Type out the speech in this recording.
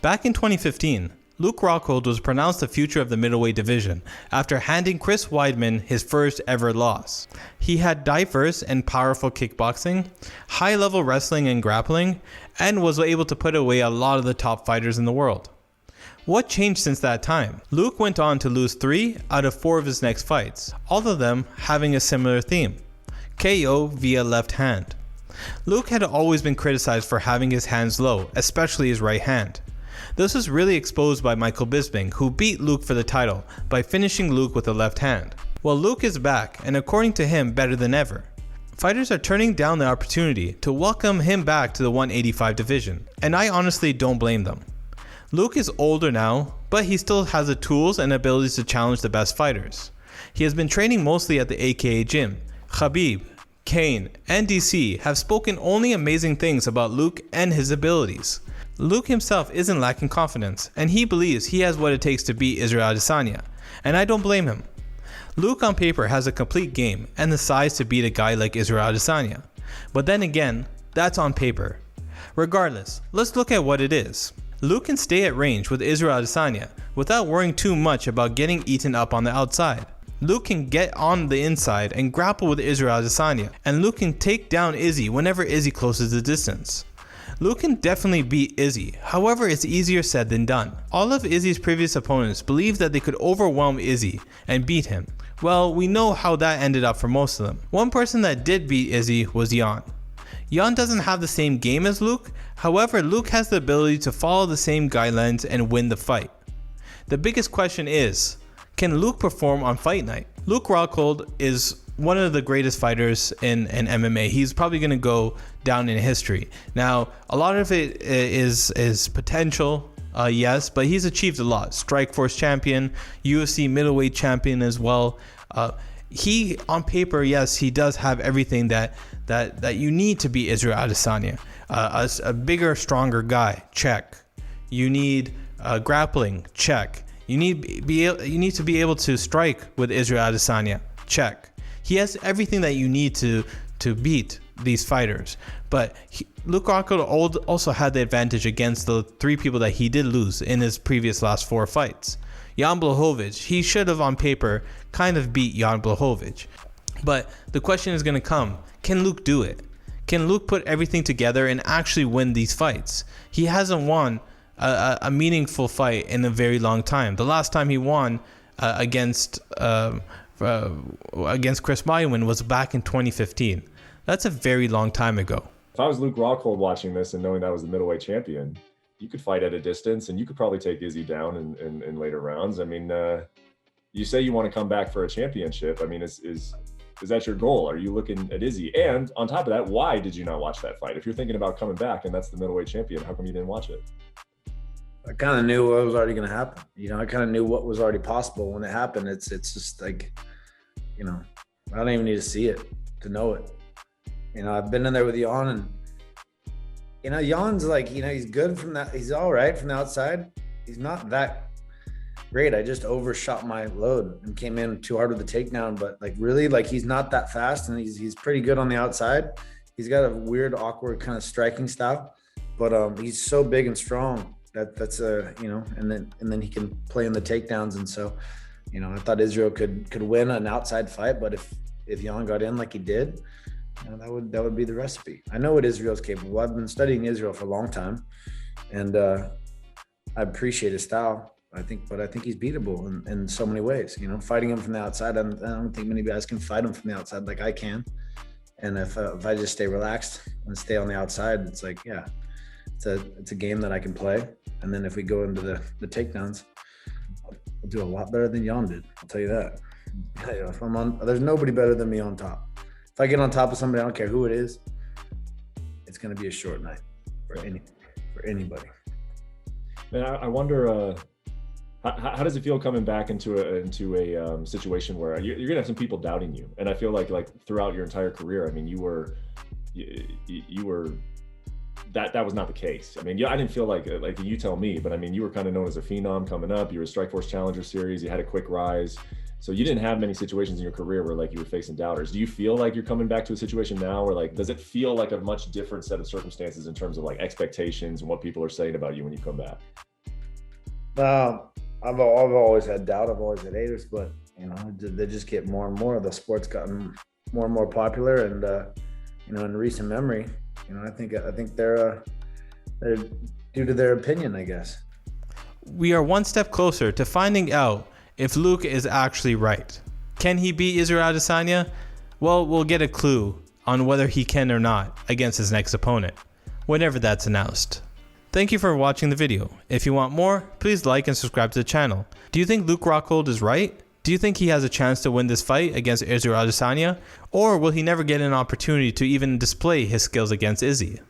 Back in 2015, Luke Rockhold was pronounced the future of the middleweight division after handing Chris Weidman his first ever loss. He had diverse and powerful kickboxing, high-level wrestling and grappling, and was able to put away a lot of the top fighters in the world. What changed since that time? Luke went on to lose 3 out of 4 of his next fights, all of them having a similar theme: KO via left hand. Luke had always been criticized for having his hands low, especially his right hand. This was really exposed by Michael Bisping, who beat Luke for the title by finishing Luke with a left hand. Well, Luke is back, and according to him, better than ever. Fighters are turning down the opportunity to welcome him back to the 185 division, and I honestly don't blame them. Luke is older now, but he still has the tools and abilities to challenge the best fighters. He has been training mostly at the AKA gym. Khabib, Kane, and DC have spoken only amazing things about Luke and his abilities. Luke himself isn't lacking confidence, and he believes he has what it takes to beat Israel Adesanya, and I don't blame him. Luke on paper has a complete game and the size to beat a guy like Israel Adesanya, but then again, that's on paper. Regardless, let's look at what it is. Luke can stay at range with Israel Adesanya without worrying too much about getting eaten up on the outside. Luke can get on the inside and grapple with Israel Adesanya, and Luke can take down Izzy whenever Izzy closes the distance. Luke can definitely beat Izzy, however it's easier said than done. All of Izzy's previous opponents believed that they could overwhelm Izzy and beat him. Well, we know how that ended up for most of them. One person that did beat Izzy was Jan. Jan doesn't have the same game as Luke, however Luke has the ability to follow the same guidelines and win the fight. The biggest question is, can Luke perform on fight night? Luke Rockhold is one of the greatest fighters in MMA. He's probably going to go down in history. Now, a lot of it is potential, yes, but he's achieved a lot. Strikeforce champion, UFC middleweight champion as well. He, on paper, yes, he does have everything that you need to beat Israel Adesanya. A bigger, stronger guy, check. You need grappling, check. You need to be able to strike with Israel Adesanya, check. He has everything that you need to beat these fighters. But Luke Rockhold also had the advantage against the 3 people that he did lose in his previous last 4 fights. Jan Blachowicz, he should have on paper kind of beat Jan Blachowicz. But the question is going to come, can Luke do it? Can Luke put everything together and actually win these fights? He hasn't won a meaningful fight in a very long time. The last time he won against Chris Weidman was back in 2015. That's a very long time ago. If I was Luke Rockhold watching this and knowing that was the middleweight champion, you could fight at a distance and you could probably take Izzy down in later rounds. I mean, you say you want to come back for a championship. I mean, is that your goal? Are you looking at Izzy? And on top of that, why did you not watch that fight? If you're thinking about coming back and that's the middleweight champion, how come you didn't watch it? I kind of knew what was already going to happen. I kind of knew what was already possible when it happened. It's just like, I don't even need to see it to know it. I've been in there with Jan, and Jan's like, he's good from that. He's all right from the outside. He's not that great. I just overshot my load and came in too hard with the takedown. But really, he's not that fast, and he's pretty good on the outside. He's got a weird, awkward kind of striking style, but he's so big and strong that's and then he can play in the takedowns. And so, I thought Israel could win an outside fight, but if Jan got in like he did, that would be the recipe. I know what Israel's capable. I've been studying Israel for a long time, and I appreciate his style. But I think he's beatable in so many ways. Fighting him from the outside, I don't think many guys can fight him from the outside like I can. And if I just stay relaxed and stay on the outside, it's like, yeah, it's a game that I can play. And then if we go into the takedowns, I'll do a lot better than Jan did. I'll tell you that. If I'm on, there's nobody better than me on top. If I get on top of somebody, I don't care who it is, it's going to be a short night for anybody. Man, I wonder, how does it feel coming back into a situation where you're going to have some people doubting you? And I feel like throughout your entire career, I mean, you were that was not the case. I mean, I didn't feel like you tell me, but I mean, you were kind of known as a phenom coming up. You were a Strikeforce Challenger Series. You had a quick rise. So you didn't have many situations in your career where like you were facing doubters. Do you feel like you're coming back to a situation now where like, does it feel like a much different set of circumstances in terms of like expectations and what people are saying about you when you come back? I've always had doubt. I've always had haters, but you know, they just get more and more. The sport's gotten more and more popular, and you know, in recent memory, you know, I think they're due to their opinion, I guess. We are one step closer to finding out if Luke is actually right. Can he beat Israel Adesanya? Well, we'll get a clue on whether he can or not against his next opponent, whenever that's announced. Thank you for watching the video. If you want more, please like and subscribe to the channel. Do you think Luke Rockhold is right? Do you think he has a chance to win this fight against Israel Adesanya? Or will he never get an opportunity to even display his skills against Izzy?